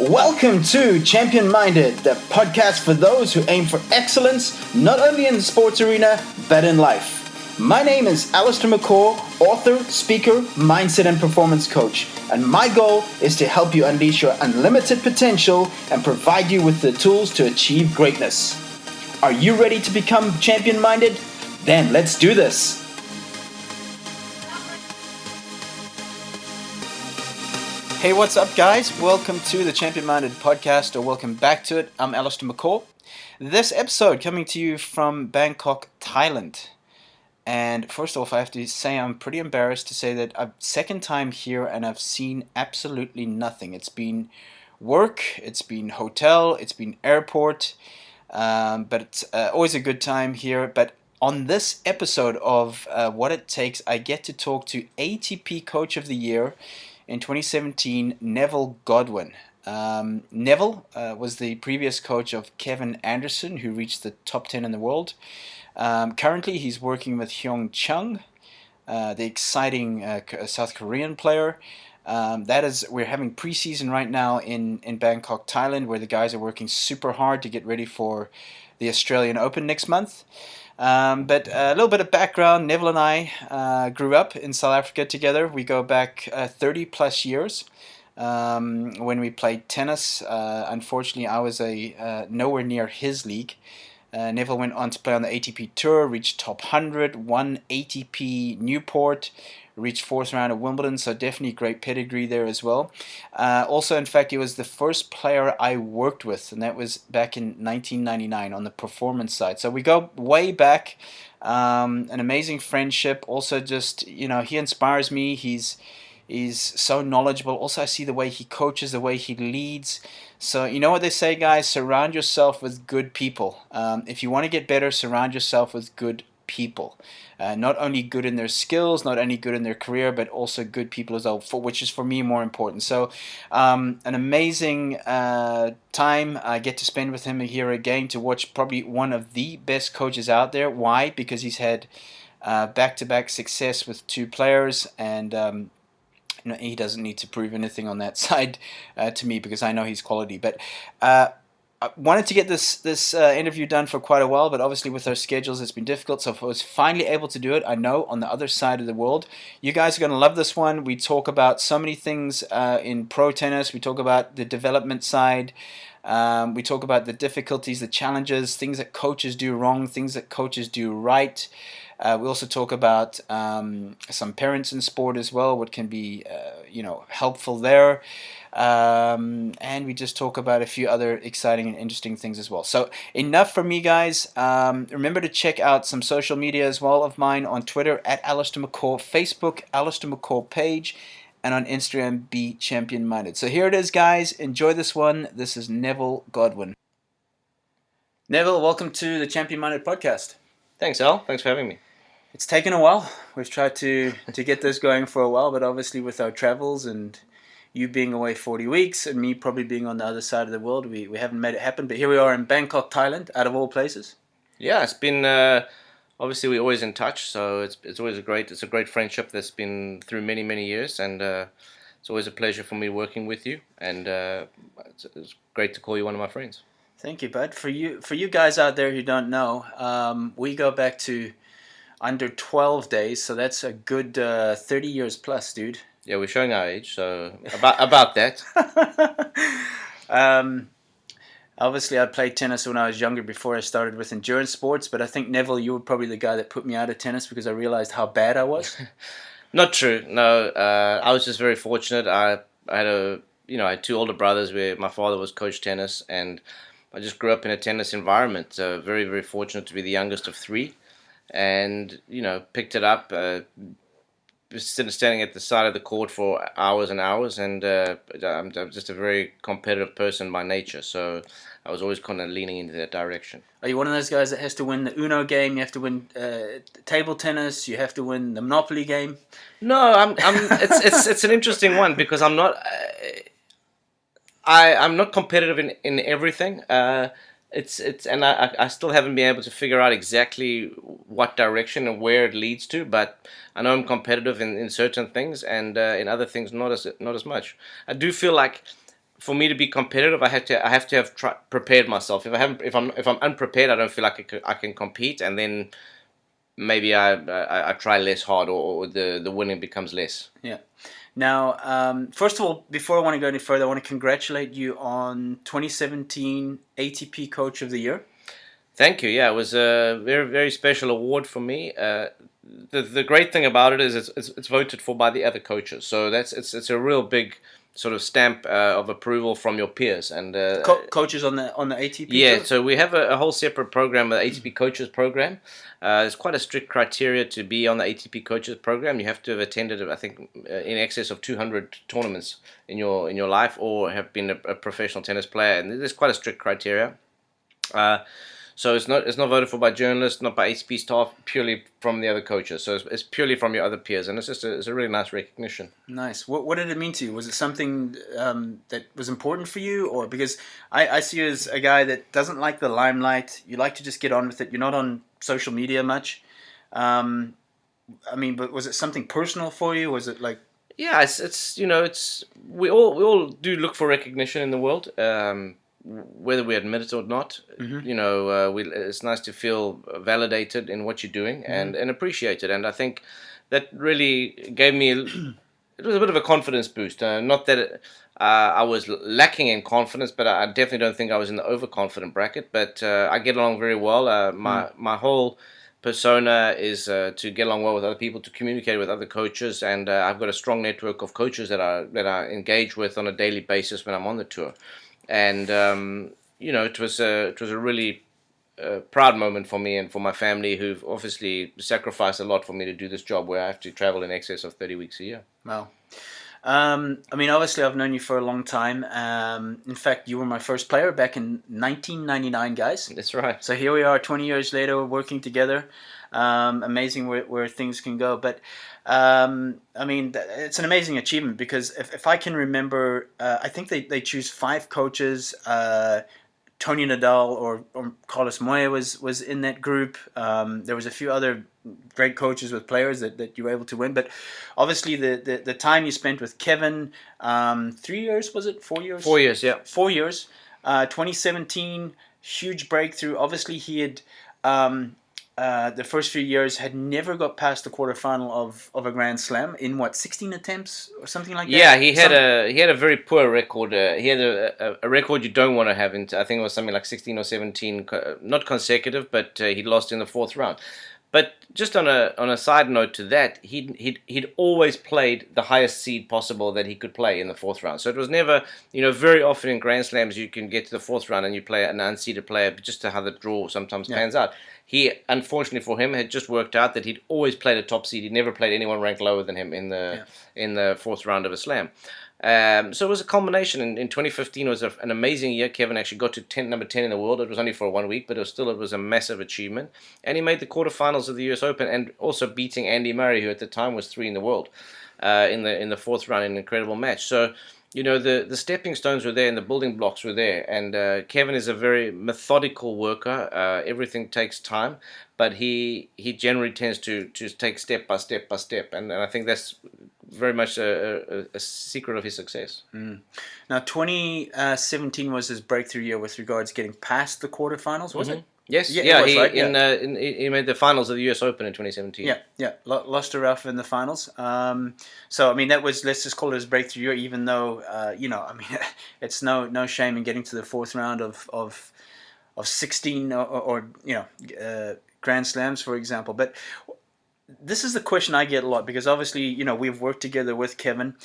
Welcome to Champion Minded, the podcast for those who aim for excellence, not only in the sports arena, but in life. My name is Allistair, author, speaker, mindset and performance coach, and my goal is to help you unleash your unlimited potential and provide you with the tools to achieve greatness. Are you ready to become champion minded? Then let's do this. Hey, what's up, guys? Welcome to the Champion Minded podcast, or welcome back to it. I'm Allistair. This episode coming to you from Bangkok, Thailand. And first off, I have to say I'm pretty embarrassed to say that I'm second time here and I've seen absolutely nothing. It's been work, it's been hotel, it's been airport, but it's always a good time here. But on this episode of What It Takes, I get to talk to ATP Coach of the Year in 2017, Neville Godwin. Neville was the previous coach of Kevin Anderson, who reached the top 10 in the world. Currently, he's working with Hyeon Chung, the exciting South Korean player. We're having preseason right now in Bangkok, Thailand, where the guys are working super hard to get ready for the Australian Open next month. But a little bit of background, Neville and I grew up in South Africa together. We go back 30 plus years when we played tennis. Unfortunately, I was nowhere near his league. Neville went on to play on the ATP Tour, reached top 100, won ATP Newport, reached fourth round of Wimbledon, so definitely great pedigree there as well. Also, in fact, he was the first player I worked with, and that was back in 1999 on the performance side. So we go way back, an amazing friendship. Also, just, he inspires me. He's so knowledgeable. Also, I see the way he coaches, the way he leads. So, you know what they say, guys? Surround yourself with good people. If you want to get better, surround yourself with good people. Not only good in their skills, not only good in their career, but also good people as well, which is for me more important. So, an amazing time I get to spend with him here again to watch probably one of the best coaches out there. Why? Because he's had back-to-back success with two players, and he doesn't need to prove anything on that side to me, because I know he's quality. But I wanted to get this interview done for quite a while, but obviously with our schedules it's been difficult. So I was finally able to do it. I know on the other side of the world, you guys are going to love this one. We talk about so many things in pro tennis. We talk about the development side. We talk about the difficulties, the challenges, things that coaches do wrong, things that coaches do right. We also talk about some parents in sport as well, what can be helpful there. And we just talk about a few other exciting and interesting things as well. So enough for me, guys. Remember to check out some social media as well of mine on Twitter at Allistair, Facebook Allistair page, and on Instagram Be Champion Minded. So here it is, guys. Enjoy this one. This is Neville Godwin. Neville, welcome to the Champion Minded podcast. Thanks, Al. Thanks for having me. It's taken a while. We've tried to get this going for a while, but obviously with our travels and you being away 40 weeks and me probably being on the other side of the world, we haven't made it happen. But here we are in Bangkok, Thailand, out of all places. Yeah, it's been obviously we're always in touch, so it's always a great friendship that's been through many, many years, and it's always a pleasure for me working with you, and it's great to call you one of my friends. Thank you, bud. For you guys out there who don't know, we go back to under 12 days, so that's a good 30 years plus, dude. Yeah, we're showing our age, so about that. Obviously, I played tennis when I was younger before I started with endurance sports, but I think, Neville, you were probably the guy that put me out of tennis because I realized how bad I was. Not true. No, I was just very fortunate. I had two older brothers where my father was coach tennis, and I just grew up in a tennis environment. Very, very fortunate to be the youngest of three, and picked it up. Standing at the side of the court for hours and hours, and I'm just a very competitive person by nature, so I was always kind of leaning into that direction. Are you one of those guys that has to win the Uno game? You have to win table tennis. You have to win the Monopoly game. No, it's an interesting one because I'm not competitive in everything. And I still haven't been able to figure out exactly what direction and where it leads to, but I know I'm competitive in certain things, and in other things not as much. I do feel like for me to be competitive, I have to have prepared myself. If I'm unprepared, I don't feel like I can compete, and then maybe I try less hard, or the winning becomes less. Yeah. Now, first of all, before I want to go any further, I want to congratulate you on 2017 ATP Coach of the Year. Thank you. Yeah, it was a very, very special award for me. The great thing about it is it's voted for by the other coaches, so it's a real big sort of stamp of approval from your peers and coaches on the ATP. Yeah, tour? so we have a whole separate program, the ATP Coaches Program. There's quite a strict criteria to be on the ATP Coaches Program. You have to have attended, I think, in excess of 200 tournaments in your life, or have been a professional tennis player, and there's quite a strict criteria. So it's not voted for by journalists, not by ATP staff, purely from the other coaches. So it's purely from your other peers, and it's a really nice recognition. Nice. What did it mean to you? Was it something that was important for you, or because I see you as a guy that doesn't like the limelight? You like to just get on with it. You're not on social media much. But was it something personal for you? Was it like? Yeah, it's we all do look for recognition in the world. Whether we admit it or not, it's nice to feel validated in what you're doing and appreciated. And I think that really gave me it was a bit of a confidence boost. Not that I was lacking in confidence, but I definitely don't think I was in the overconfident bracket. But I get along very well. My whole persona is to get along well with other people, to communicate with other coaches, and I've got a strong network of coaches that I engage with on a daily basis when I'm on the tour. And it was a really proud moment for me and for my family, who've obviously sacrificed a lot for me to do this job, where I have to travel in excess of 30 weeks a year. Wow. Obviously, I've known you for a long time. In fact, you were my first player back in 1999, guys. That's right. So here we are, 20 years later, working together. Amazing where things can go. But it's an amazing achievement, because if I can remember, I think they choose 5 coaches. Tony Nadal or Carlos Moya was in that group. There was a few other great coaches with players that you were able to win. But obviously the time you spent with Kevin, 3 years, was it? 4 years? 4 years, yeah. 4 years. 2017, huge breakthrough. Obviously he had... the first few years had never got past the quarterfinal of a Grand Slam in 16 attempts or something like that. Yeah, he had a very poor record. He had a record you don't want to have. I think it was something like 16 or 17, not consecutive, but he lost in the 4th round. But just on a side note to that, he'd always played the highest seed possible that he could play in the 4th round. So it was never, very often in Grand Slams you can get to the 4th round and you play an unseeded player, just to how the draw sometimes pans out. He, unfortunately for him, had just worked out that he'd always played a top seed. He'd never played anyone ranked lower than him in the 4th round of a slam. So it was a combination. In 2015 was an amazing year. Kevin actually got to number 10 in the world. It was only for 1 week, but it was a massive achievement. And he made the quarterfinals of the US Open, and also beating Andy Murray, who at the time was 3 in the world, in the 4th round in an incredible match. So, the stepping stones were there and the building blocks were there. And Kevin is a very methodical worker. Everything takes time, but he generally tends to take step by step by step. And I think that's very much a secret of his success. Now, 2017 was his breakthrough year with regards to getting past the quarterfinals, was it? Yes, he made the finals of the US Open in 2017. Yeah, lost to Ralph in the finals. That was, let's just call it his breakthrough year, even though, it's no shame in getting to the 4th round of 16 or Grand Slams, for example. But this is the question I get a lot, because obviously, we've worked together with Kevin,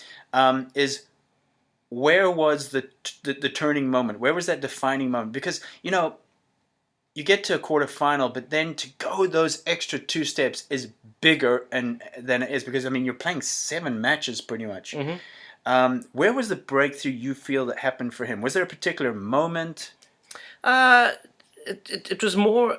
is where was the turning moment? Where was that defining moment? Because, you get to a quarterfinal, but then to go those extra 2 steps is bigger than it is, because, you're playing 7 matches pretty much. Where was the breakthrough you feel that happened for him? Was there a particular moment? It was more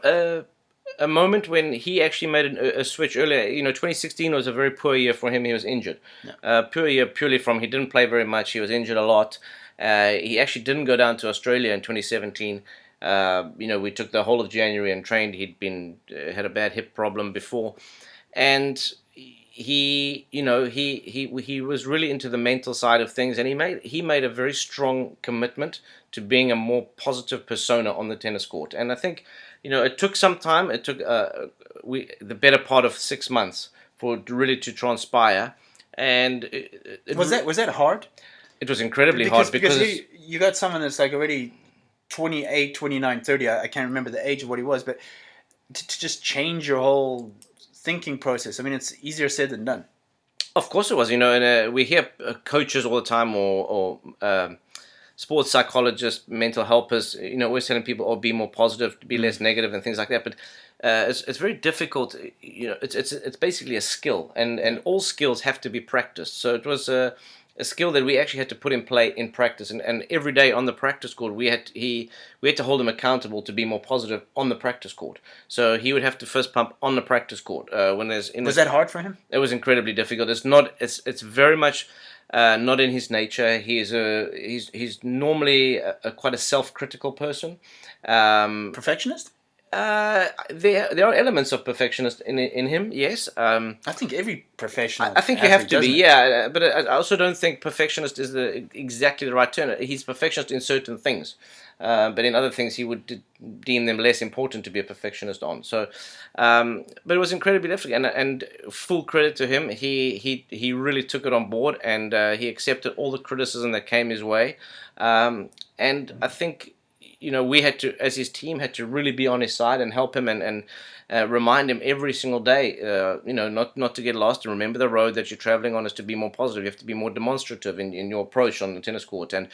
a moment when he actually made a switch earlier. 2016 was a very poor year for him. He was injured. Poor year purely from he didn't play very much. He was injured a lot. He actually didn't go down to Australia in 2017. We took the whole of January and trained. He'd had a bad hip problem before, and he was really into the mental side of things, and he made a very strong commitment to being a more positive persona on the tennis court. And I think, it took some time. It took the better part of 6 months for it really to transpire. And was that hard? It was incredibly hard because you got someone that's like already 28, 29, 30. I can't remember the age of what he was, but to just change your whole thinking process. I mean, it's easier said than done. Of course it was, and we hear coaches all the time or sports psychologists, mental helpers, always telling people, be more positive, be less negative and things like that. But it's very difficult. It's basically a skill, and all skills have to be practiced. So it was a skill that we actually had to put in practice, and every day on the practice court we had to hold him accountable to be more positive on the practice court. So he would have to fist pump on the practice court was that hard for him? It was incredibly difficult. It's very much not in his nature. He's normally quite a self-critical person. Perfectionist? There are elements of perfectionist in him, yes. I think every professional. I think you have to be, yeah. But I also don't think perfectionist is exactly the right term. He's perfectionist in certain things, but in other things he would deem them less important to be a perfectionist on. So, but it was incredibly difficult, and full credit to him. He really took it on board, and he accepted all the criticism that came his way. And I think, we had to, as his team, had to really be on his side and help him and remind him every single day, not to get lost and remember the road that you're traveling on is to be more positive. You have to be more demonstrative in your approach on the tennis court. And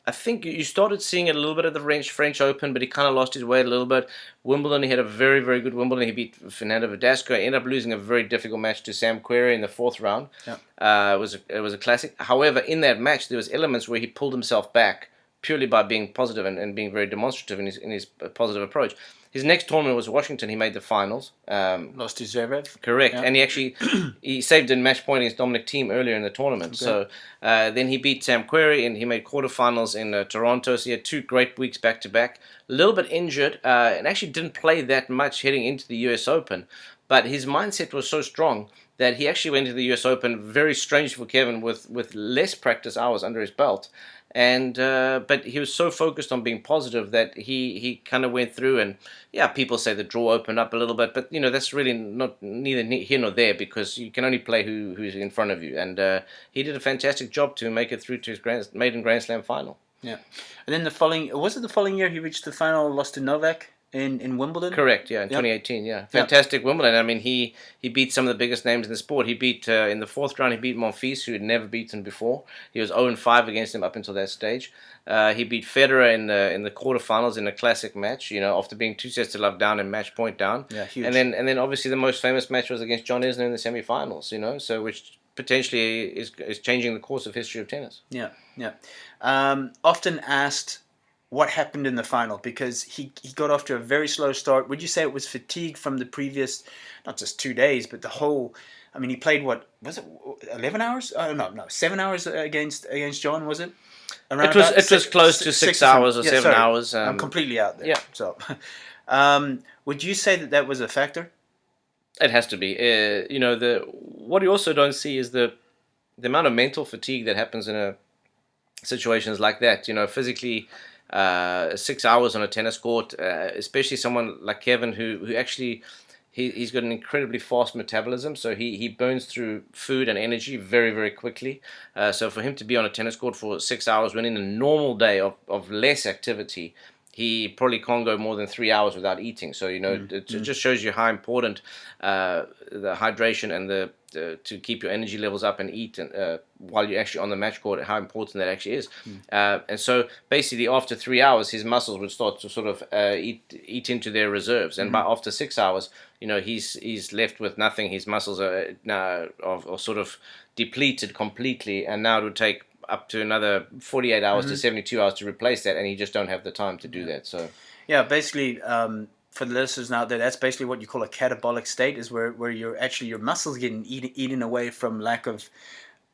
I think you started seeing it a little bit at the French Open, but he kind of lost his way a little bit. Wimbledon, he had a very, very good Wimbledon. He beat Fernando Verdasco. Ended up losing a very difficult match to Sam Querrey in the fourth round. Yeah. It was a classic. However, in that match, there was elements where he pulled himself back purely by being positive and being very demonstrative in his positive approach. His next tournament was Washington. He made the finals. Lost to Zverev. Correct. Yeah. And he saved a match point against Dominic Thiem earlier in the tournament. Okay. So then he beat Sam Querrey and he made quarterfinals in Toronto. So he had 2 great weeks back to back. A little bit injured and actually didn't play that much heading into the US Open. But his mindset was so strong that he actually went to the US Open, very strange for Kevin, with less practice hours under his belt. And but he was so focused on being positive that he kind of went through, and yeah, people say the draw opened up a little bit, but that's really neither here nor there, because you can only play who's in front of you. And he did a fantastic job to make it through to his maiden Grand Slam final. Yeah, and then the following year he reached the final, lost to Novak in Wimbledon? Correct, yeah, in 2018, yeah. Fantastic Wimbledon. I mean, he beat some of the biggest names in the sport. He beat, in the fourth round, he beat Monfils, who had never beaten before. He was 0-5 against him up until that stage. He beat Federer in the quarterfinals in a classic match, after being 2-0 down and match point down. Yeah, huge. And then obviously the most famous match was against John Isner in the semifinals, so which potentially is changing the course of history of tennis. Yeah, yeah. Often asked what happened in the final, because he got off to a very slow start. Would you say it was fatigue from the previous, not just 2 days, but the whole? I mean, he played what was it, 11 hours? Oh no, 7 hours against John, was it? It was close to 6 hours or 7 hours. I'm completely out there. Yeah. So, would you say that was a factor? It has to be. What you also don't see is the amount of mental fatigue that happens in situations like that. Physically. 6 hours on a tennis court, especially someone like Kevin, who actually he's got an incredibly fast metabolism, so he burns through food and energy very, very quickly. So for him to be on a tennis court for 6 hours when in a normal day of less activity, he probably can't go more than 3 hours without eating. So it just shows you how important the hydration and to keep your energy levels up and eat while you're actually on the match court, how important that actually is. And so basically after 3 hours, his muscles would start to sort of eat into their reserves. And by after 6 hours, he's left with nothing. His muscles are now are sort of depleted completely, and now it would take up to another 48 hours to 72 hours to replace that, and you just don't have the time to do that. So yeah, basically, for the listeners out there, that's basically what you call a catabolic state, is where you're actually, your muscles getting eaten away from lack of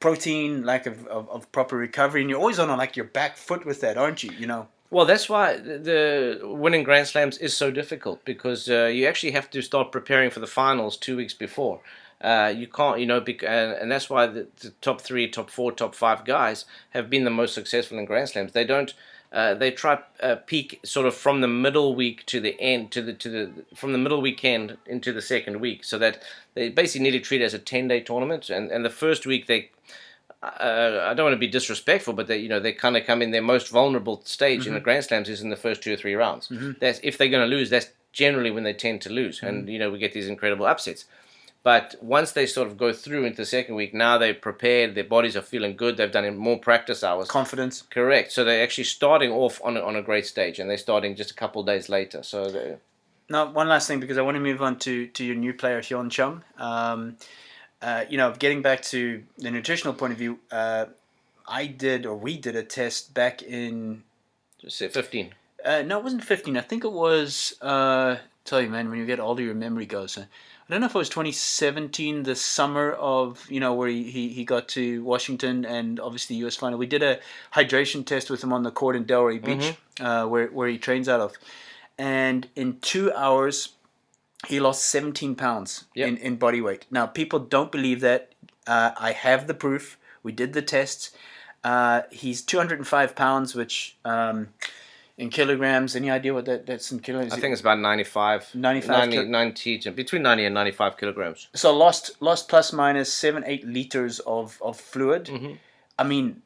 protein, lack of proper recovery, and you're always on like your back foot with that, aren't you? Well, that's why the winning Grand Slams is so difficult, because you actually have to start preparing for the finals 2 weeks before. You can't, and that's why the top 3, top 4, top 5 guys have been the most successful in Grand Slams. They don't. They try peak sort of from the middle week to the end, from the middle weekend into the second week, so that they basically nearly treat it as a 10-day tournament. And the first week they, I don't want to be disrespectful, but they kind of come in their most vulnerable stage in the Grand Slams is in the first 2 or 3 rounds. That's if they're going to lose. That's generally when they tend to lose, and we get these incredible upsets. But once they sort of go through into the second week, now they're prepared, their bodies are feeling good, they've done more practice hours. Confidence. Correct. So they're actually starting off on a great stage, and they're starting just a couple of days later. So now, one last thing, because I want to move on to your new player, Hyeon Chung. Getting back to the nutritional point of view, we did a test back in... Just say 15. No, it wasn't 15. I think it was... tell you, man, when you get older, your memory goes. I don't know if it was 2017, the summer of, where he got to Washington and obviously the US final. We did a hydration test with him on the court in Delray Beach, where he trains out of. And in 2 hours, he lost 17 pounds in body weight. Now, people don't believe that. I have the proof. We did the tests. He's 205 pounds, which... in kilograms, any idea what that's in kilograms? I think it's about 95. 90, between 90 and 95 kilograms. So lost plus minus 7-8 liters of fluid. I mean,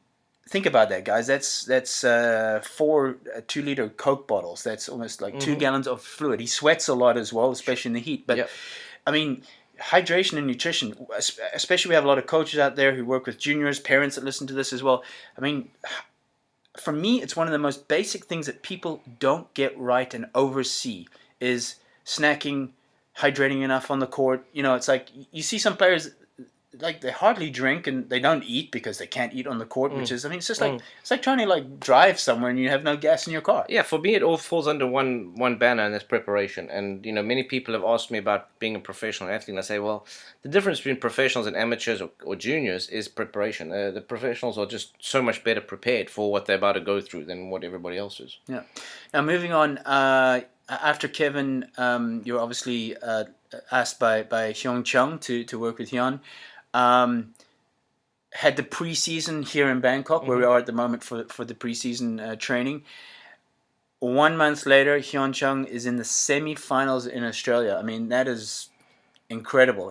think about that, guys. That's 4 2-liter Coke bottles. That's almost like 2 gallons of fluid. He sweats a lot as well, especially in the heat. But I mean, hydration and nutrition, especially we have a lot of coaches out there who work with juniors, parents that listen to this as well. I mean, for me, it's one of the most basic things that people don't get right and oversee is snacking, hydrating enough on the court. It's like you see some players, like they hardly drink and they don't eat because they can't eat on the court, which is, it's just like, it's like trying to drive somewhere and you have no gas in your car. Yeah, for me, it all falls under one banner, and that's preparation. And, many people have asked me about being a professional athlete, and I say, well, the difference between professionals and amateurs or juniors is preparation. The professionals are just so much better prepared for what they're about to go through than what everybody else is. Yeah. Now, moving on, after Kevin, you're obviously asked by Hyeon Chung to work with Hyeon. Had the preseason here in Bangkok, where we are at the moment for the preseason training. 1 month later, Hyeon Chung is in the semi-finals in Australia. I mean, that is incredible.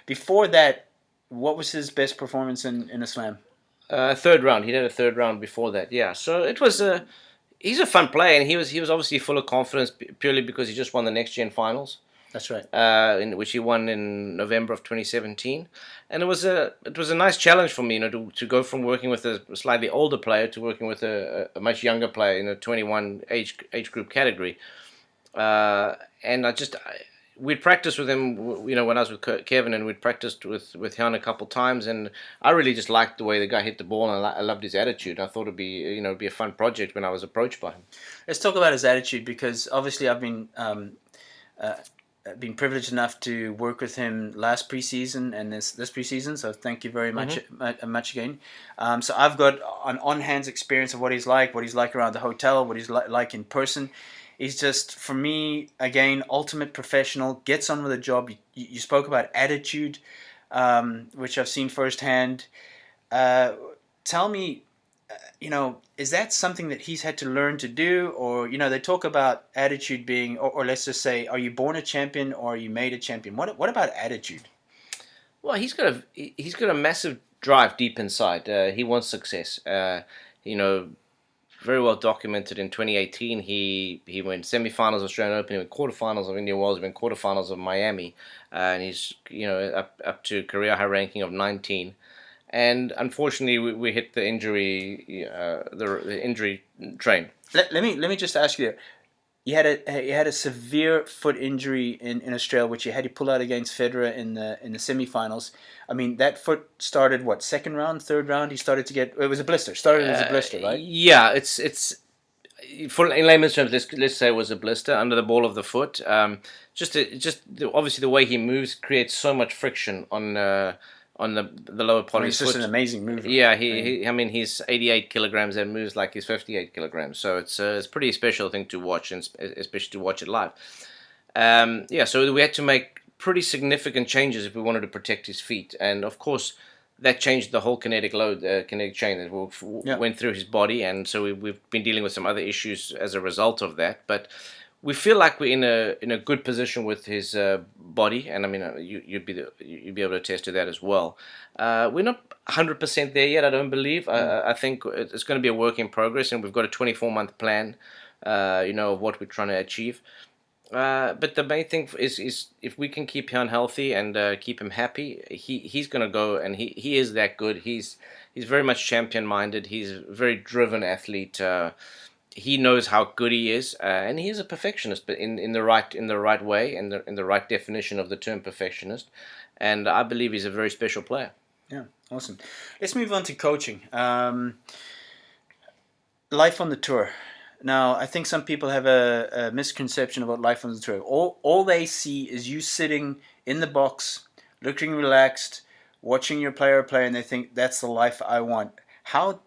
Before that, what was his best performance in a slam? Third round. He had a third round before that. Yeah. So it was he's a fun player, and he was obviously full of confidence purely because he just won the Next Gen Finals. That's right. Which he won in November of 2017, and it was a nice challenge for me, to go from working with a slightly older player to working with a much younger player in a 21 age group category, and we'd practiced with him, when I was with Kevin, and we'd practiced with Hyeon a couple times, and I really just liked the way the guy hit the ball, and I loved his attitude. I thought it'd be be a fun project when I was approached by him. Let's talk about his attitude, because obviously I've been privileged enough to work with him last preseason and this preseason, so thank you very much again. So I've got an on-hands experience of what he's like around the hotel, what he's like in person. He's just, for me, again, ultimate professional, gets on with the job. You spoke about attitude, which I've seen firsthand. Tell me, is that something that he's had to learn to do? Or, they talk about attitude being, or let's just say, are you born a champion or are you made a champion? What about attitude? Well, he's got a massive drive deep inside. He wants success. Very well documented in 2018. He went semifinals of Australian Open, he went quarterfinals of Indian Wells, he went quarterfinals of Miami, and he's up to career high ranking of 19. And unfortunately, we hit the injury the injury train. Let me just ask you. You had a severe foot injury in Australia, which you had to pull out against Federer in the semifinals. I mean, that foot started second round, third round. He started to get, it was a blister. Started as a blister, right? Yeah, it's for in layman's terms. Let's say it was a blister under the ball of the foot. Just obviously the way he moves creates so much friction on the lower part of his foot. He's just an amazing mover. Yeah, he's 88 kilograms and moves like he's 58 kilograms. So it's a pretty special thing to watch, and especially to watch it live. So we had to make pretty significant changes if we wanted to protect his feet. And of course, that changed the whole kinetic chain that went through his body. And so we've been dealing with some other issues as a result of that. But we feel like we're in a good position with his body, and I mean you'd be able to attest to that as well. We're not 100% there yet, I don't believe. I think it's going to be a work in progress, and we've got a 24-month plan, of what we're trying to achieve. But the main thing is if we can keep him healthy and keep him happy, he's going to go, and he is that good. He's very much champion minded. He's a very driven athlete. He knows how good he is, and he is a perfectionist, but in the right way, in the right definition of the term perfectionist. And I believe he's a very special player. Yeah, awesome. Let's move on to coaching. Life on the tour. Now, I think some people have a misconception about life on the tour. All they see is you sitting in the box, looking relaxed, watching your player play, and they think that's the life I want. How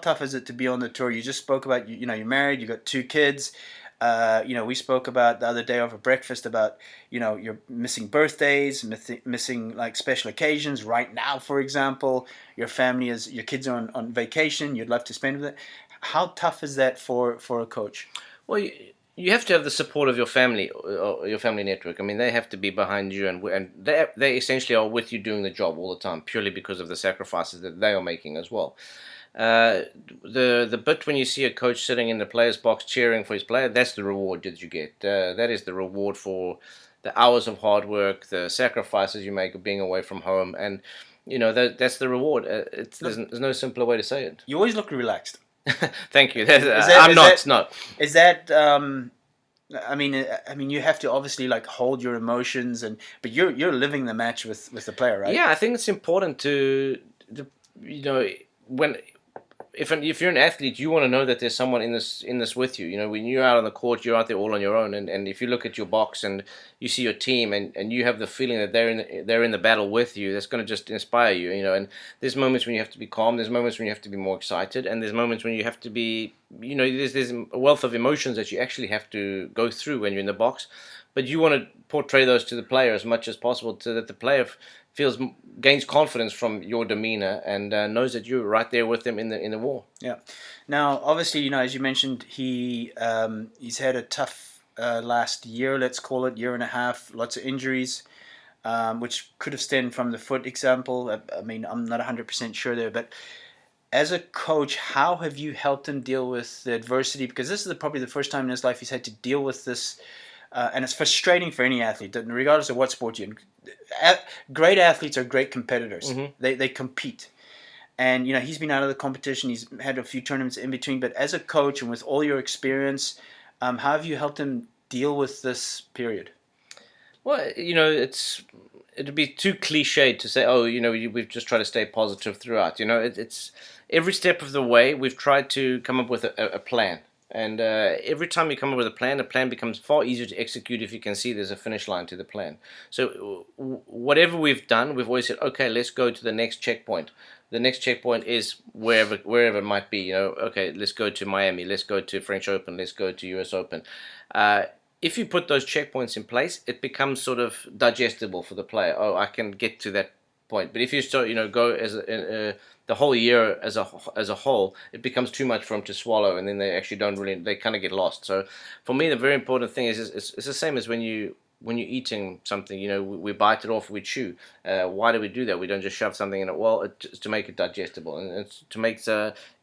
tough is it to be on the tour? You just spoke about, you're married, you got 2 kids. We spoke about the other day over breakfast about, you're missing birthdays, missing like special occasions. Right now, for example, your kids are on vacation. You'd love to spend with it. How tough is that for a coach? Well, you have to have the support of your family or your family network. I mean, they have to be behind you, and they essentially are with you doing the job all the time, purely because of the sacrifices that they are making as well. The bit when you see a coach sitting in the player's box cheering for his player, that's the reward that you get. That is the reward for the hours of hard work, the sacrifices you make of being away from home, and that's the reward. There's no simpler way to say it. You always look relaxed. Thank you. I'm not. No. Is that? I mean, you have to obviously like hold your emotions, but you're living the match with the player, right? Yeah, I think it's important to when. If you're an athlete, you want to know that there's someone in this with you. When you're out on the court, you're out there all on your own. And if you look at your box and you see your team and you have the feeling that they're in the battle with you, that's going to just inspire you. And there's moments when you have to be calm. There's moments when you have to be more excited, and there's moments when you have to be. There's a wealth of emotions that you actually have to go through when you're in the box. But you want to portray those to the player as much as possible, so that the player gains confidence from your demeanor and knows that you're right there with them in the war. Yeah. Now, obviously, as you mentioned, he's had a tough last year, let's call it, year and a half, lots of injuries, which could have stemmed from the foot example. I mean, I'm not 100% sure there, but as a coach, how have you helped him deal with the adversity? Because this is probably the first time in his life he's had to deal with this. And it's frustrating for any athlete, regardless of what sport you're in. Great athletes are great competitors. Mm-hmm. They compete. And, he's been out of the competition. He's had a few tournaments in between. But as a coach and with all your experience, how have you helped him deal with this period? Well, it'd be too cliched to say, we've just tried to stay positive throughout. It's every step of the way we've tried to come up with a plan. And every time you come up with a plan, the plan becomes far easier to execute if you can see there's a finish line to the plan. So whatever we've done, we've always said, okay, let's go to the next checkpoint. The next checkpoint is wherever it might be. Okay, let's go to Miami, let's go to French Open, let's go to US Open. If you put those checkpoints in place, it becomes sort of digestible for the player. Oh, I can get to that point. But if you start, go as the whole year as a whole, it becomes too much for them to swallow, and then they actually they kind of get lost. So for me, the very important thing is it's the same as when you're eating something. We bite it off, we chew. Why do we do that? We don't just shove something in it. Well, it's to make it digestible, and it's to make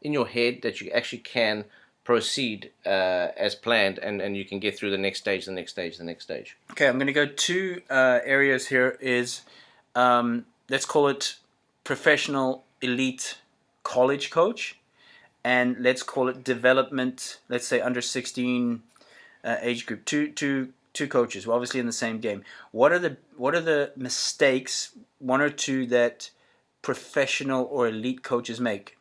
in your head that you actually can proceed as planned, and you can get through the next stage, the next stage, the next stage. Okay, I'm going to go 2 areas here. Is let's call it professional elite college coach, and let's call it development, let's say under 16 age group. Two coaches, we're obviously in the same game. What are the mistakes, 1 or 2, that professional or elite coaches make?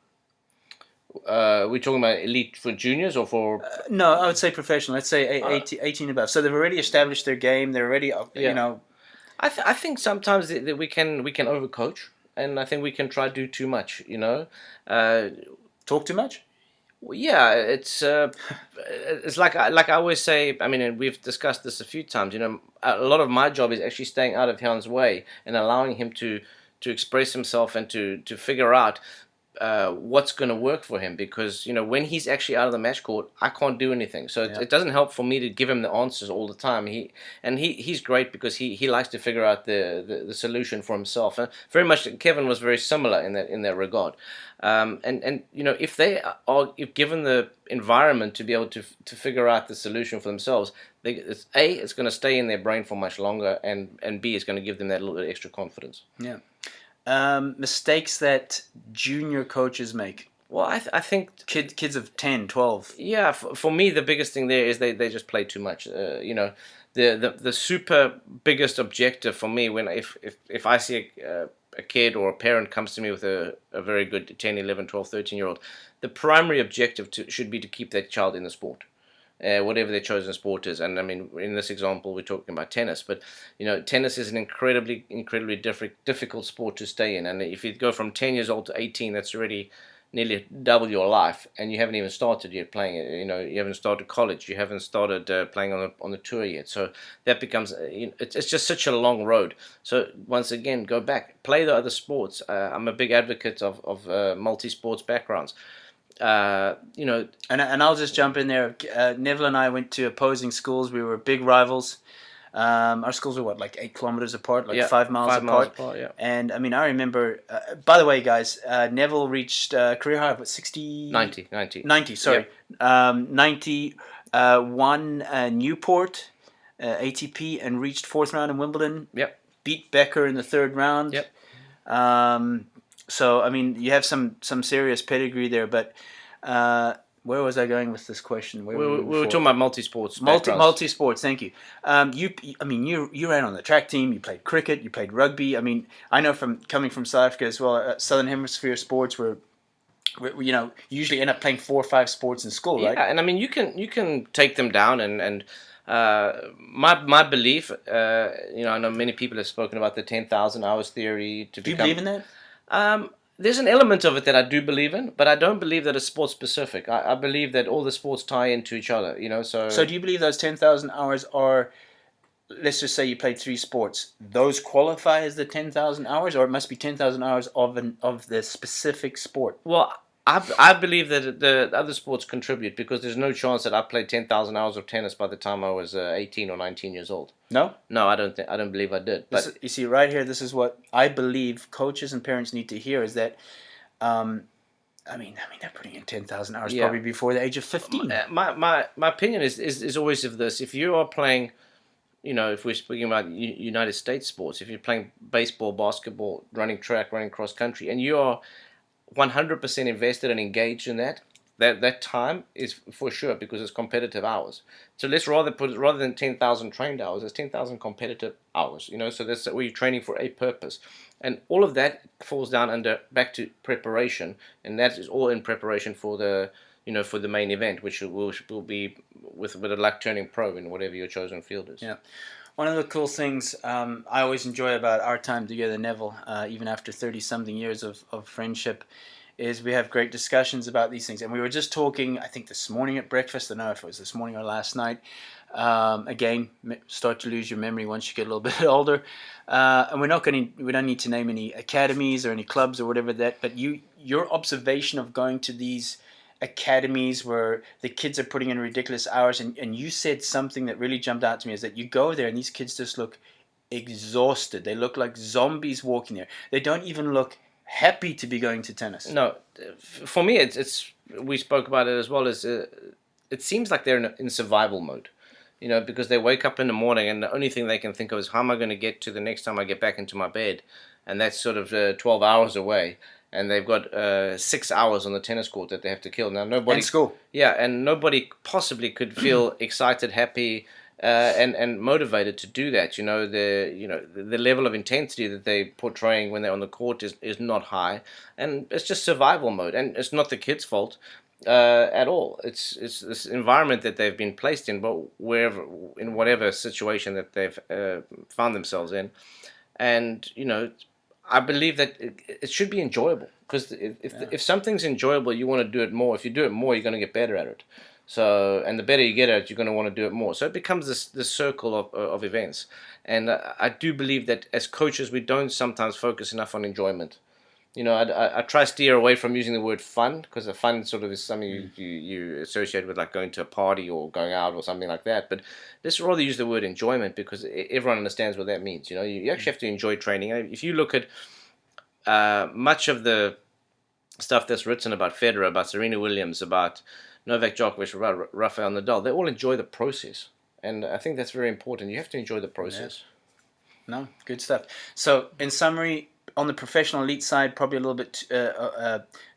We're talking about elite for juniors or for... No, I would say professional. Let's say 18 above. So they've already established their game. They're already, I think sometimes that we can overcoach, and I think we can try to do too much. Talk too much. Well, yeah, it's like I always say. I mean, and we've discussed this a few times. A lot of my job is actually staying out of Hyun's way and allowing him to express himself and to figure out what's going to work for him, because when he's actually out of the match court, I can't do anything. So Yeah. it doesn't help for me to give him the answers all the time. He's great because he likes to figure out the solution for himself. And very much Kevin was very similar in that regard. And if they are, if given the environment to be able to figure out the solution for themselves, it's going to stay in their brain for much longer, and B, it's going to give them that little bit extra confidence. Yeah. Mistakes that junior coaches make. Well, I think Kids of 10, 12. yeah, for me the biggest thing there is they just play too much. The super biggest objective for me, when if I see a kid or a parent comes to me with a very good 10, 11, 12, 13-year-old, the primary objective should be to keep that child in the sport. Whatever their chosen sport is. And I mean, in this example, we're talking about tennis, but tennis is an incredibly difficult sport to stay in. And if you go from 10 years old to 18, that's already nearly double your life, and you haven't even started yet playing it. You haven't started college, you haven't started playing on the tour yet. So that becomes it's just such a long road. So once again, go back, play the other sports. I'm a big advocate of multi-sports backgrounds. And I'll just jump in there. Neville and I went to opposing schools. We were big rivals. Our schools were like 8 kilometers apart, like 5 miles apart. Yeah. And I mean, I remember. By the way, guys, Neville reached career high of 60, 90. Sorry, 90. Won Newport ATP and reached 4th round in Wimbledon. Yep. Beat Becker in the 3rd round. Yep. So I mean, you have some serious pedigree there, but where was I going with this question? We were talking about multi-sports. Multi-sports. Thank you. You ran on the track team. You played cricket. You played rugby. I mean, I know from coming from South Africa as well. Southern Hemisphere sports were usually end up playing 4 or 5 sports in school, right? Yeah, and I mean, you can take them down, and my belief, I know many people have spoken about the 10,000 hours theory. Do you believe in that? There's an element of it that I do believe in, but I don't believe that it's sport specific. I believe that all the sports tie into each other. So do you believe those 10,000 hours are? Let's just say you played 3 sports. Those qualify as the 10,000 hours, or it must be 10,000 hours of the specific sport. Well, I believe that the other sports contribute, because there's no chance that I played 10,000 hours of tennis by the time I was 18 or 19 years old. No? No, I don't believe I did. But you see, right here, this is what I believe coaches and parents need to hear, is that, I mean, they're putting in 10,000 hours probably before the age of 15. My opinion is always of this: if you are playing, if we're speaking about United States sports, if you're playing baseball, basketball, running track, running cross country, and you are 100% invested and engaged in that time is for sure, because it's competitive hours. So let's rather than 10,000 trained hours, it's 10,000 competitive hours. So that's where you're training for a purpose, and all of that falls down back to preparation, and that is all in preparation for the for the main event, which will be with a luck turning pro in whatever your chosen field is. Yeah. One of the cool things I always enjoy about our time together, Neville, even after 30-something years of friendship, is we have great discussions about these things. And we were just talking, I think this morning at breakfast, I don't know if it was this morning or last night. Again, start to lose your memory once you get a little bit older. And we don't need to name any academies or any clubs or whatever but your observation of going to these academies where the kids are putting in ridiculous hours, and you said something that really jumped out to me, is that you go there and these kids just look exhausted. They look like zombies walking there. They don't even look happy to be going to tennis. No, for me, it's we spoke about it as well, as it seems like they're in survival mode, because they wake up in the morning and the only thing they can think of is, how am I going to get to the next time I get back into my bed? And that's sort of 12 hours away. And they've got 6 hours on the tennis court that they have to kill. Now nobody. And school. Yeah, and nobody possibly could feel excited, happy, and motivated to do that. The level of intensity that they're portraying when they're on the court is not high, and it's just survival mode. And it's not the kids' fault at all. It's this environment that they've been placed in, but whatever situation that they've found themselves in, and I believe that it should be enjoyable, because if something's enjoyable, you want to do it more. If you do it more, you're going to get better at it. So, and the better you get at it, you're going to want to do it more. So it becomes this circle of events. And I do believe that as coaches, we don't sometimes focus enough on enjoyment. I try to steer away from using the word fun, because the fun sort of is something you associate with like going to a party or going out or something like that. But let's rather use the word enjoyment, because everyone understands what that means. You actually have to enjoy training. If you look at much of the stuff that's written about Federer, about Serena Williams, about Novak Djokovic, about Rafael Nadal, they all enjoy the process. And I think that's very important. You have to enjoy the process. Yeah. No, good stuff. So, in summary, on the professional elite side, probably a little bit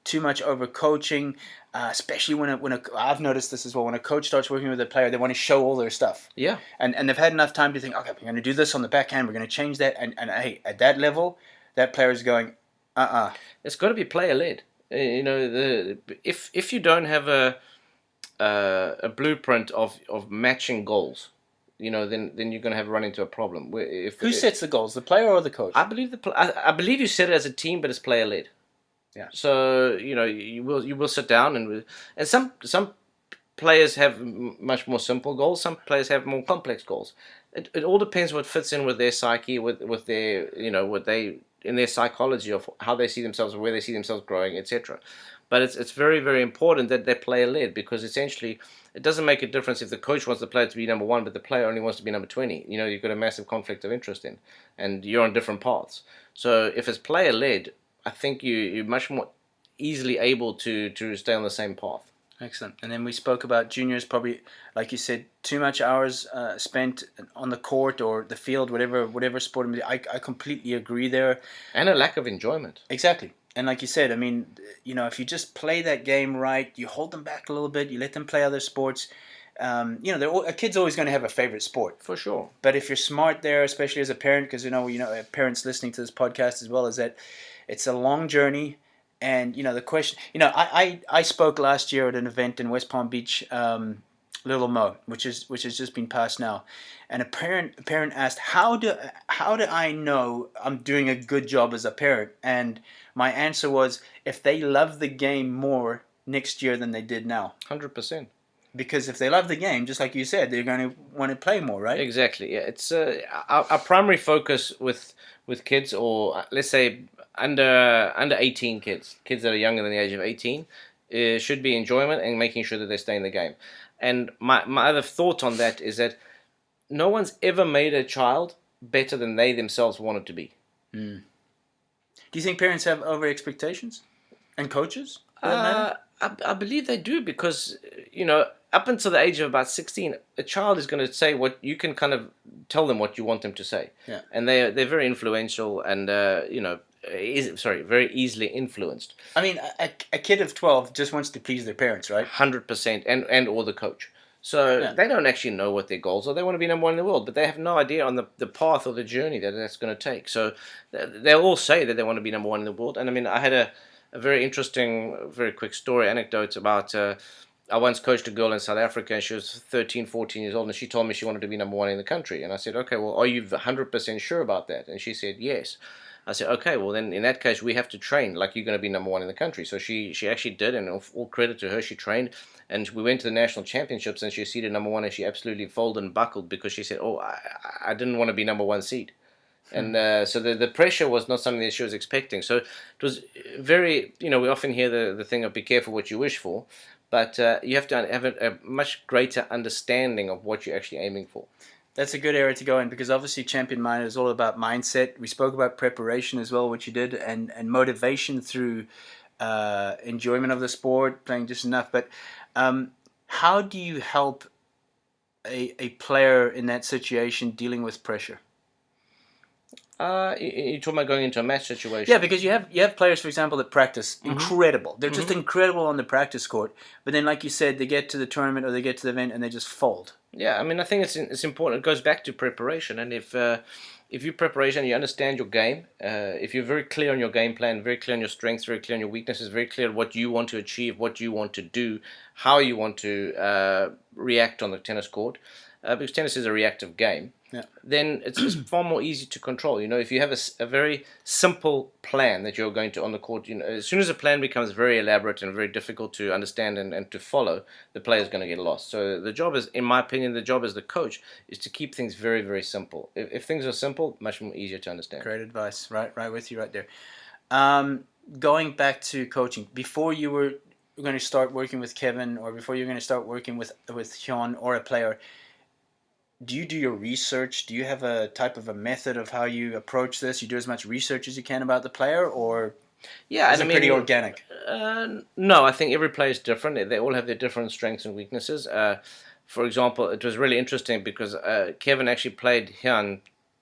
too much over coaching, especially when I've noticed this as well. When a coach starts working with a player, they want to show all their stuff. Yeah. And they've had enough time to think, okay, we're going to do this on the backhand, we're going to change that. And hey, at that level, that player is going, It's got to be player led. If you don't have a blueprint of matching goals, then you're going to have run into a problem. Who sets the goals, the player or the coach? I believe you set it as a team, but it's player led. Yeah. So you will sit down and some players have much more simple goals. Some players have more complex goals. It all depends what fits in with their psyche, with their what they in their psychology of how they see themselves, where they see themselves growing, etc. But it's very, very important that they're player led, because essentially it doesn't make a difference if the coach wants the player to be number 1, but the player only wants to be number 20. You've got a massive conflict of interest in, and you're on different paths. So if it's player led, I think you're much more easily able to stay on the same path. Excellent. And then we spoke about juniors, probably, like you said, too much hours spent on the court or the field, whatever sport. I completely agree there. And a lack of enjoyment. Exactly. And like you said, I mean, if you just play that game right, you hold them back a little bit, you let them play other sports. A kid's always going to have a favorite sport. For sure. But if you're smart there, especially as a parent, because parents listening to this podcast as well, is that it's a long journey. And the question, I spoke last year at an event in West Palm Beach, Little Mo, which has just been passed now, and a parent asked, how do I know I'm doing a good job as a parent? And my answer was, if they love the game more next year than they did now. 100%. Because if they love the game, just like you said, they're going to want to play more, right? Exactly. Yeah, it's our primary focus with kids, or let's say under 18 kids that are younger than the age of 18, should be enjoyment and making sure that they stay in the game. And my other thought on that is that no one's ever made a child better than they themselves wanted to be. Mm. Do you think parents have over expectations, and coaches? For that matter? I believe they do, because up until the age of about 16, a child is going to say what you can kind of tell them what you want them to say. Yeah. And they're very influential and very easily influenced. I mean, a kid of 12 just wants to please their parents, right? 100%, and or the coach. So They don't actually know what their goals are. They want to be number 1 in the world, but they have no idea on the path or the journey that's going to take. So they'll all say that they want to be number 1 in the world. And I mean, I had a very interesting, very quick story, anecdote about... I once coached a girl in South Africa, and she was 13, 14 years old, and she told me she wanted to be number 1 in the country. And I said, okay, well, are you 100% sure about that? And she said, yes. I said, okay, well, then in that case, we have to train like you're going to be number 1 in the country. So she actually did, and all credit to her, she trained. And we went to the national championships, and she was seeded number 1, and she absolutely folded and buckled because she said, I didn't want to be number 1 seed. And so the pressure was not something that she was expecting. So it was very, we often hear the thing of be careful what you wish for. But you have to have a much greater understanding of what you're actually aiming for. That's a good area to go in, because obviously Champion Minded is all about mindset. We spoke about preparation as well, which you did, and motivation through enjoyment of the sport, playing just enough. But how do you help a player in that situation dealing with pressure? You're talking about going into a match situation? Yeah, because you have players, for example, that practice incredible. They're just incredible on the practice court. But then, like you said, they get to the tournament or they get to the event and they just fold. Yeah, I mean, I think it's important. It goes back to preparation. And if you preparation, you understand your game, if you're very clear on your game plan, very clear on your strengths, very clear on your weaknesses, very clear on what you want to achieve, what you want to do, how you want to react on the tennis court, because tennis is a reactive game. then it's far more easy to control. If you have a very simple plan that you're going to on the court, as soon as a plan becomes very elaborate and very difficult to understand and to follow, the player is going to get lost. So the job is, in my opinion, the job as the coach is to keep things very, very simple. If things are simple, much more easier to understand. Great advice. Right with you right there. Going back to coaching, before you were going to start working with Kevin, or before you were going to start working with Hyeon or a player, do you do your research? Do you have a type of a method of how you approach this? You do as much research as you can about the player, or is it pretty organic? No, I think every player is different. They all have their different strengths and weaknesses. For example, it was really interesting because Kevin actually played Hyeon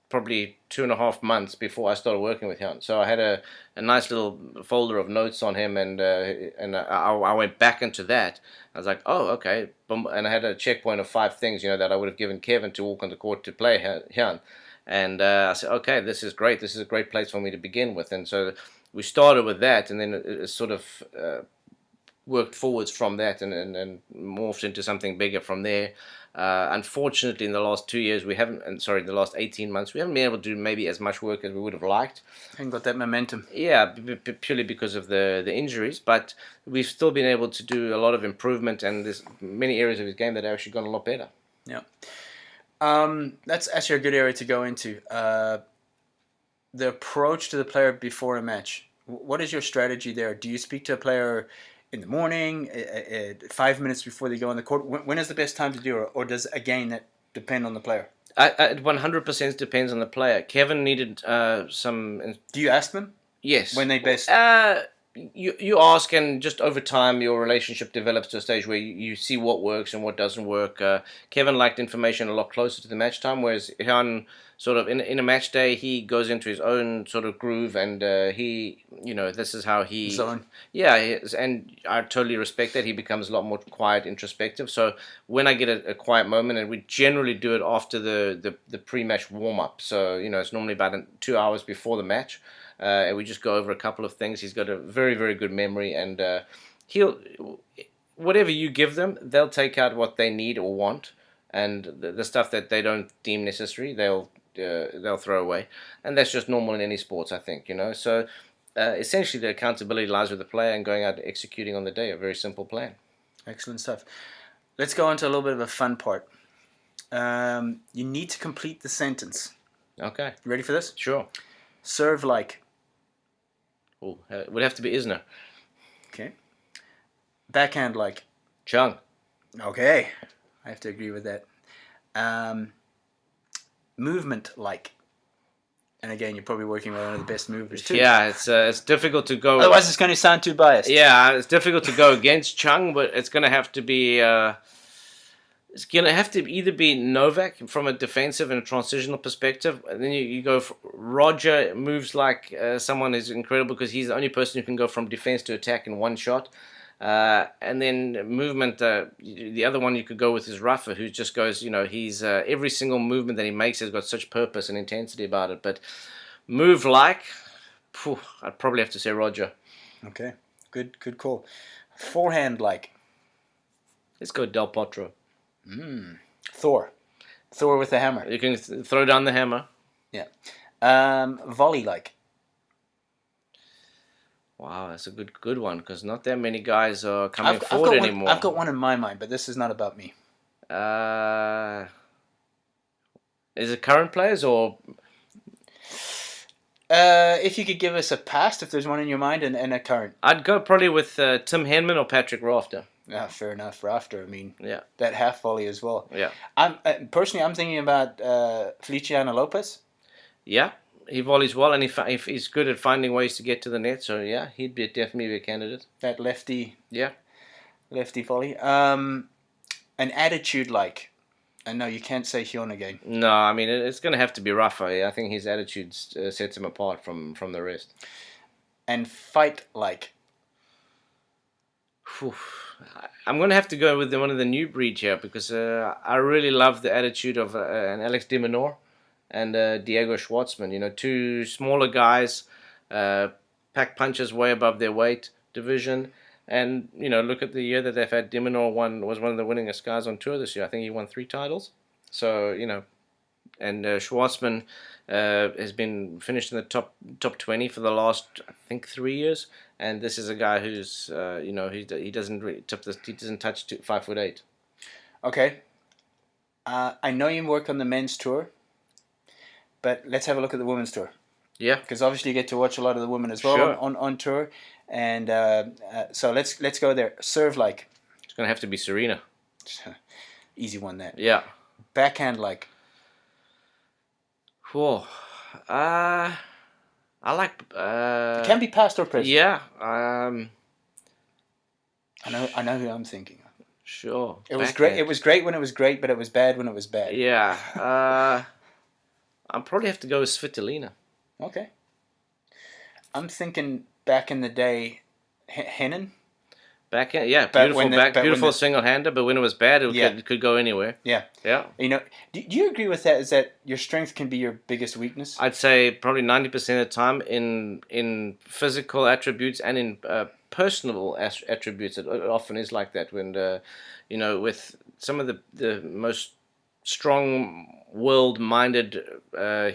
probably 2.5 months before I started working with Hyeon. So I had a nice little folder of notes on him, and I went back into that. I was like, oh, okay. And I had a checkpoint of 5 things, that I would have given Kevin to walk on the court to play Hyeon. And I said, okay, this is great. This is a great place for me to begin with. And so we started with that, and then it sort of worked forwards from that and morphed into something bigger from there. Unfortunately, in the last 2 years, the last 18 months, we haven't been able to do maybe as much work as we would have liked. Haven't got that momentum. Yeah, purely because of the injuries, but we've still been able to do a lot of improvement, and there's many areas of his game that have actually gone a lot better. Yeah. That's actually a good area to go into. The approach to the player before a match. What is your strategy there? Do you speak to a player in the morning, 5 minutes before they go on the court? When is the best time to do it? Or does, again, that depend on the player? It 100% depends on the player. Kevin needed some... Do you ask them? Yes. When they best... You ask, and just over time your relationship develops to a stage where you see what works and what doesn't work. Kevin liked information a lot closer to the match time, whereas Hyeon sort of in a match day he goes into his own sort of groove, and this is how he zone. Yeah, and I totally respect that. He becomes a lot more quiet, introspective. So when I get a quiet moment, and we generally do it after the pre-match warm-up, so it's normally about 2 hours before the match. And we just go over a couple of things. He's got a very, very good memory, and whatever you give them, they'll take out what they need or want, and the stuff that they don't deem necessary, they'll throw away, and that's just normal in any sports, I think. So essentially, the accountability lies with the player and going out and executing on the day a very simple plan. Excellent stuff. Let's go on to a little bit of a fun part. You need to complete the sentence. Okay. You ready for this? Sure. Serve like. Oh, it would have to be Isner. Okay. Backhand like. Chung. Okay. I have to agree with that. Movement like. And again, you're probably working with one of the best movers too. Yeah, it's difficult to go. Otherwise, it's going to sound too biased. Yeah, it's difficult to go against Chung, but it's going to have to be. It's going to have to either be Novak from a defensive and a transitional perspective, and then you go for Roger moves like someone who's incredible because he's the only person who can go from defense to attack in one shot. And then movement, the other one you could go with is Rafa, who just goes, he's every single movement that he makes has got such purpose and intensity about it. But move like, I'd probably have to say Roger. Okay, good call. Forehand like. Let's go Del Potro. Thor with the hammer. You can throw down the hammer. Yeah. Volley like. Wow, that's a good one because not that many guys are coming forward anymore. I've got one in my mind, but this is not about me. Is it current players or? If you could give us a past, if there's one in your mind, and a current. I'd go probably with Tim Henman or Patrick Rafter. Yeah, fair enough. Rafter, I mean, yeah, that half volley as well. Yeah. I'm thinking about Feliciano Lopez. Yeah, he volleys well, and if he's good at finding ways to get to the net. So yeah, he'd definitely be a candidate. That lefty. Yeah. Lefty volley. An attitude like. And no, you can't say Hyeon again. No, I mean it's going to have to be Rafa. I think his attitude sets him apart from the rest. And fight like. I'm going to have to go with one of the new breed here because I really love the attitude of an Alex de Minaur and Diego Schwartzman. Two smaller guys, pack punches way above their weight division. And, look at the year that they've had. De Minaur was one of the winningest guys on tour this year. I think he won 3 titles. So, And Schwartzman has been finished in the top 20 for the last, I think, 3 years. And this is a guy who's he doesn't really he doesn't touch 5'8". Okay. I know you work on the men's tour, but let's have a look at the women's tour. Yeah, because obviously you get to watch a lot of the women as well Sure. on tour, and so let's go there. Serve like. It's gonna have to be Serena. Easy one there. Yeah. Backhand like. Whoa. I like. It can be past or present. Yeah. I know who I'm thinking of. Sure. It was great. It was great when it was great, but it was bad when it was bad. Yeah. I'll probably have to go with Svitolina. Okay. I'm thinking back in the day, Henin. Backhand, yeah, But beautiful single-hander. But when it was bad, it could go anywhere. Yeah. Yeah. You know, do you agree with that? Is that your strength can be your biggest weakness? I'd say probably 90% of the time in physical attributes and in personal attributes, it often is like that. When with some of the most strong-willed-minded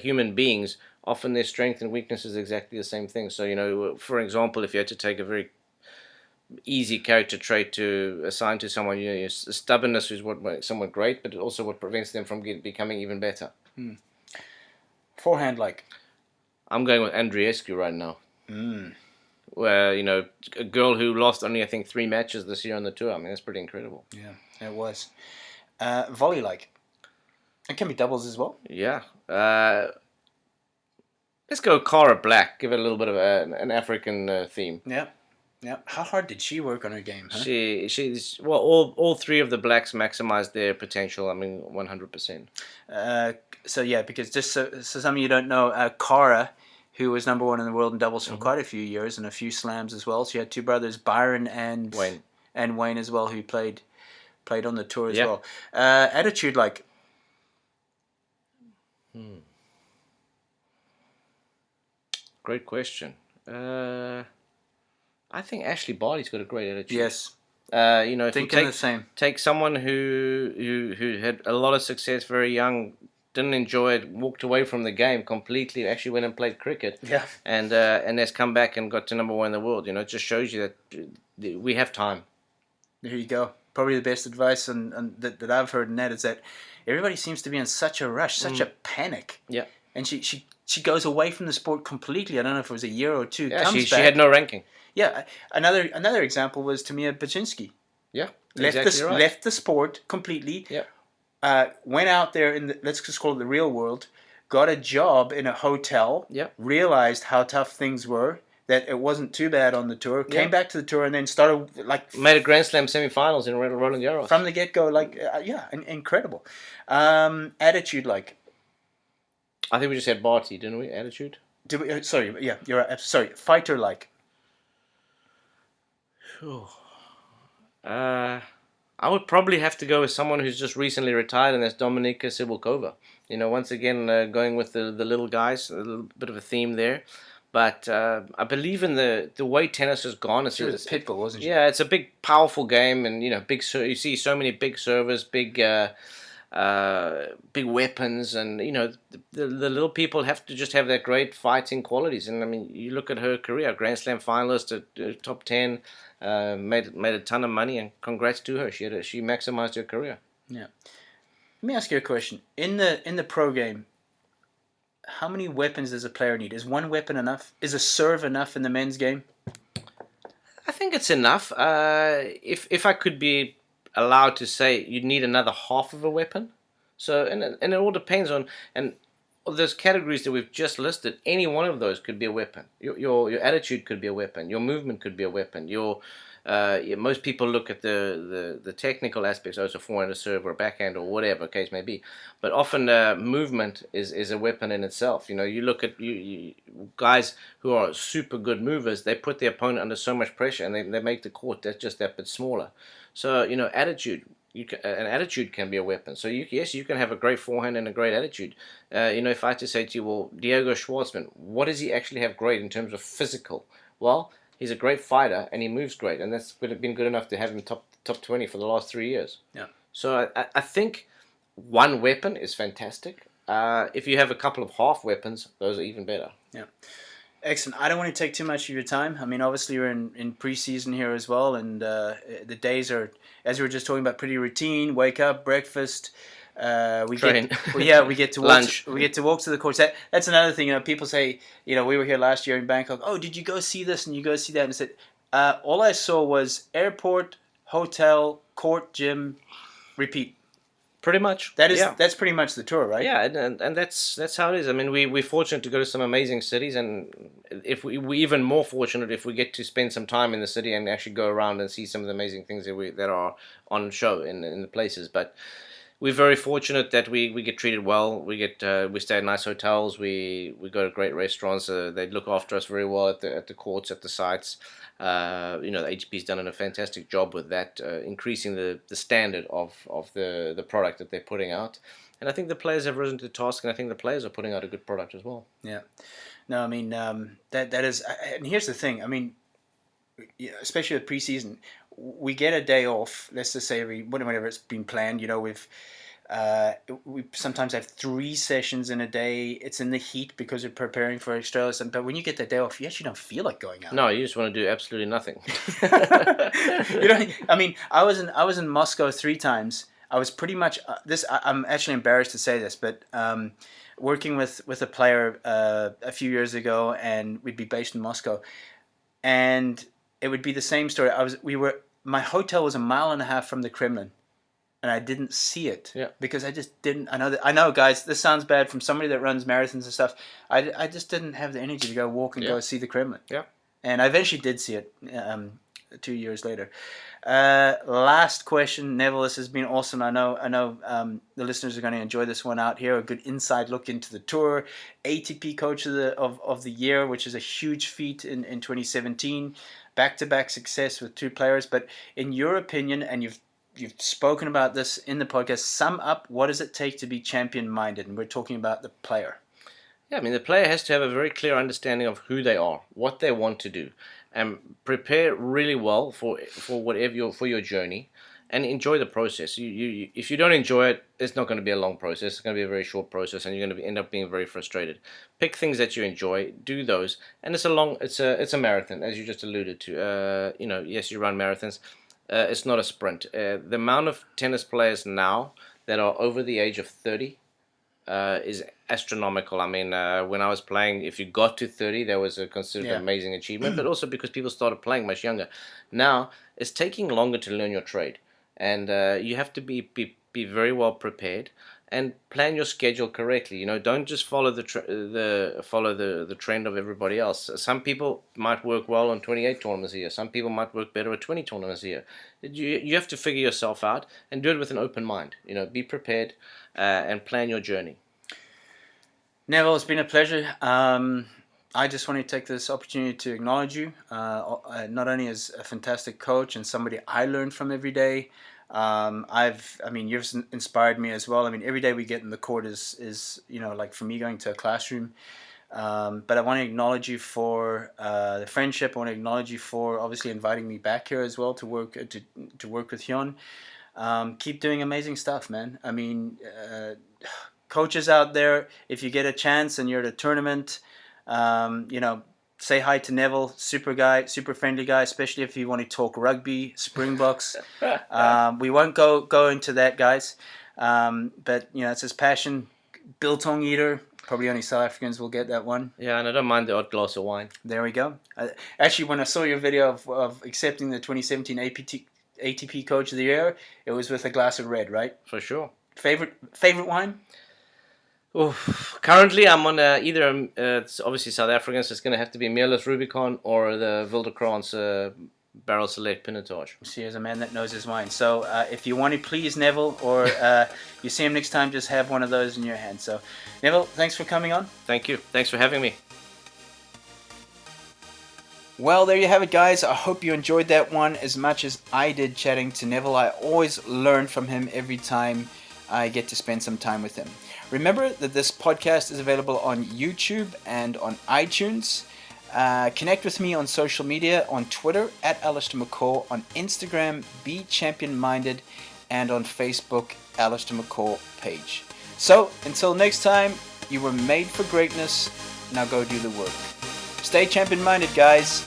human beings, often their strength and weakness is exactly the same thing. So for example, if you had to take a very easy character trait to assign to someone, stubbornness is what makes someone great, but also what prevents them from becoming even better. Forehand like. I'm going with Andreescu right now. Where a girl who lost only I think 3 matches this year on the tour. I mean, that's pretty incredible. Yeah, it was. Volley like. It can be doubles as well. Yeah. Let's go Cara Black. Give it a little bit of an African theme. Yeah. Yeah. How hard did she work on her game? Huh? She's all 3 of the blacks maximized their potential. I mean, 100%. So yeah, because just so some of you don't know, Cara, who was number 1 in the world in doubles for quite a few years and a few slams as well. She had 2 brothers, Byron and Wayne as well, who played on the tour as well. Attitude like. Great question. I think Ashley Barty's got a great attitude. Yes. If Thinking you the same. Take someone who had a lot of success very young, didn't enjoy it, walked away from the game completely, actually went and played cricket. Yeah. And has come back and got to number 1 in the world. It just shows you that we have time. There you go. Probably the best advice and that I've heard in that is that everybody seems to be in such a rush, such a panic. Yeah. And she goes away from the sport completely. I don't know if it was a year or 2. Yeah, she had no ranking. Yeah. Another example was Tamia Baczynski. Yeah. Left the sport completely. Yeah. Went out there in let's just call it the real world. Got a job in a hotel. Yeah. Realized how tough things were. That it wasn't too bad on the tour. Came back to the tour and then started made a Grand Slam semi-finals in Roland Garros from the get-go. Incredible. Attitude like. I think we just had Barty, didn't we? Attitude. Did we? Sorry, yeah, you're right. Sorry. Fighter like. I would probably have to go with someone who's just recently retired, and that's Dominika Sibylkova. Once again, going with the little guys, a little bit of a theme there. But I believe in the way tennis has gone. She was a pitbull, wasn't she? Yeah, it's a big, powerful game, and big. You see so many big servers, big weapons, and the little people have to just have that great fighting qualities. And I mean, you look at her career, Grand Slam finalist, top 10, made a ton of money, and congrats to her. She maximized her career. Yeah. Let me ask you a question. In the pro game, how many weapons does a player need? Is 1 weapon enough? Is a serve enough in the men's game? I think it's enough. If I could be allowed to say, you'd need another half of a weapon. So and it all depends on those categories that we've just listed. Any one of those could be a weapon. Your attitude could be a weapon. Your movement could be a weapon. Most people look at the technical aspects, it's a forehand, a serve, or a backhand, or whatever case may be. But often movement is a weapon in itself. You look at you guys who are super good movers. They put the opponent under so much pressure, and they make the court that's just that bit smaller. So attitude. An attitude can be a weapon. So you can have a great forehand and a great attitude. If I had to say to you, well, Diego Schwartzman, what does he actually have great in terms of physical? Well, he's a great fighter and he moves great, and that's been good enough to have him top 20 for the last 3 years. Yeah. So I think 1 weapon is fantastic. If you have a couple of half weapons, those are even better. Yeah. Excellent. I don't want to take too much of your time. I mean, obviously you're in preseason here as well, and the days are, as we were just talking about, pretty routine. Wake up, breakfast. We Train. get, well, yeah, we get to walk. Lunch. We get to walk to the course. That's another thing. People say, we were here last year in Bangkok. Oh, did you go see this and you go see that? And I said, all I saw was airport, hotel, court, gym, repeat. Pretty much. That's pretty much the tour, right? Yeah, and that's how it is. I mean, we're fortunate to go to some amazing cities, and if we're even more fortunate if we get to spend some time in the city and actually go around and see some of the amazing things that are on show in the places. But we're very fortunate that we get treated well. We stay at nice hotels. We go to great restaurants. They look after us very well at the courts, at the sites. The ATP's done a fantastic job with that, increasing the standard of the product that they're putting out. And I think the players have risen to the task, and I think the players are putting out a good product as well. Yeah. No, I mean, that is, and here's the thing. I mean, especially with preseason, we get a day off. Let's just say whenever it's been planned. We sometimes have 3 sessions in a day. It's in the heat because we're preparing for Australia. But when you get that day off, you actually don't feel like going out. No, you just want to do absolutely nothing. I mean, I was in Moscow 3 times. I was pretty much I'm actually embarrassed to say this, but working with a player a few years ago, and we'd be based in Moscow, and it would be the same story. My hotel was 1.5 miles from the Kremlin, and I didn't see it because I just didn't. I know, guys. This sounds bad from somebody that runs marathons and stuff. I just didn't have the energy to go walk and go see the Kremlin. Yeah, and I eventually did see it 2 years later. Last question, Neville. This has been awesome. I know. The listeners are going to enjoy this one out here. A good inside look into the tour. ATP Coach of the Year, which is a huge feat in 2017. Back-to-back success with 2 players. But in your opinion, and you've spoken about this in the podcast, sum up what does it take to be champion-minded? And we're talking about the player. Yeah, I mean, the player has to have a very clear understanding of who they are, what they want to do, and prepare really well for your journey, and enjoy the process. If you don't enjoy it, it's not going to be a long process. It's going to be a very short process, and you're going to end up being very frustrated. Pick things that you enjoy, do those, and it's a marathon, as you just alluded to. Yes, you run marathons. It's not a sprint. The amount of tennis players now that are over the age of 30 is astronomical. I mean, when I was playing, if you got to 30, that was a considered amazing achievement, but also because people started playing much younger. Now, it's taking longer to learn your trade, and you have to be very well prepared and plan your schedule correctly. Don't just follow the trend of everybody else. Some people might work well on 28 tournaments a year. Some people might work better at 20 tournaments a year. You have to figure yourself out and do it with an open mind. Be prepared and plan your journey. Neville, it's been a pleasure. I just want to take this opportunity to acknowledge you, not only as a fantastic coach and somebody I learn from every day. You've inspired me as well. I mean, every day we get in the court is like for me going to a classroom. But I want to acknowledge you for the friendship. I want to acknowledge you for obviously inviting me back here as well to work with Hyeon. Keep doing amazing stuff, man. I mean, coaches out there, if you get a chance and you're at a tournament, say hi to Neville, super friendly guy, especially if you want to talk rugby, Springboks. We won't go into that, guys. But it's his passion. Biltong eater. Probably only South Africans will get that one. Yeah, and I don't mind the odd glass of wine. There we go. Actually, when I saw your video of accepting the 2017 ATP Coach of the Year, it was with a glass of red, right? For sure. Favorite wine? Currently, I'm on either. It's obviously South African, so it's going to have to be Meerless Rubicon or the Wildecrans Barrel Select Pinotage. See, as a man that knows his wine. So if you want to please Neville, or you see him next time, just have one of those in your hand. So, Neville, thanks for coming on. Thank you. Thanks for having me. Well, there you have it, guys. I hope you enjoyed that one as much as I did chatting to Neville. I always learn from him every time I get to spend some time with him. Remember that this podcast is available on YouTube and on iTunes. Connect with me on social media, on Twitter at Allistair McCall, on Instagram Be Champion Minded, and on Facebook Allistair McCall page. So, until next time, you were made for greatness. Now go do the work. Stay champion-minded, guys.